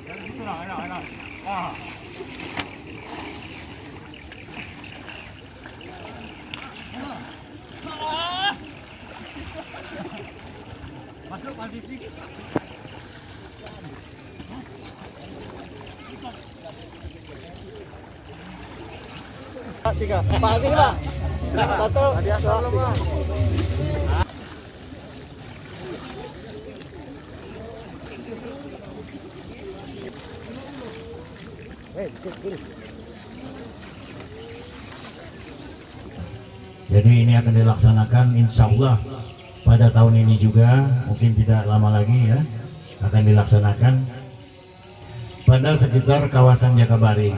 Masuk pagi sedikit. Tiga. Pak sini Pak. Satu. Hadiah dulu Pak. Jadi ini akan dilaksanakan insya Allah pada tahun ini juga, mungkin tidak lama lagi ya, akan dilaksanakan pada sekitar kawasan Jakabaring.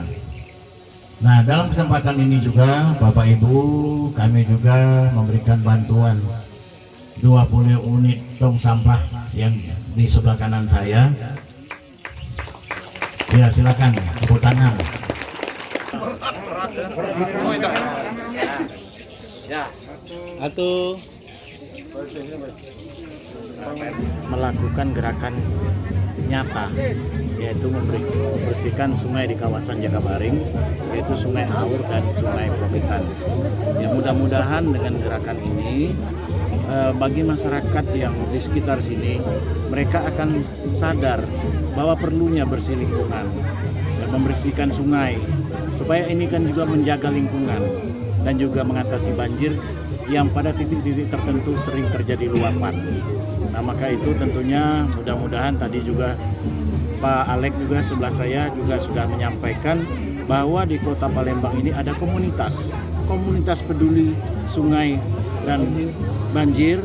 Nah, dalam kesempatan ini juga Bapak Ibu, kami juga memberikan bantuan 20 unit tong sampah yang di sebelah kanan saya. Ya, silakan tepuk tangan. Atau melakukan gerakan nyata, yaitu membersihkan sungai di kawasan Jakabaring, yaitu Sungai Aur dan Sungai Probitan. Ya, mudah-mudahan dengan gerakan ini bagi masyarakat yang di sekitar sini, mereka akan sadar bahwa perlunya bersih lingkungan, ya, membersihkan sungai, supaya ini kan juga menjaga lingkungan dan juga mengatasi banjir yang pada titik-titik tertentu sering terjadi luapan. Nah, maka itu tentunya mudah-mudahan tadi juga Pak Alek juga sebelah saya juga sudah menyampaikan bahwa di Kota Palembang ini ada komunitas peduli sungai dan banjir.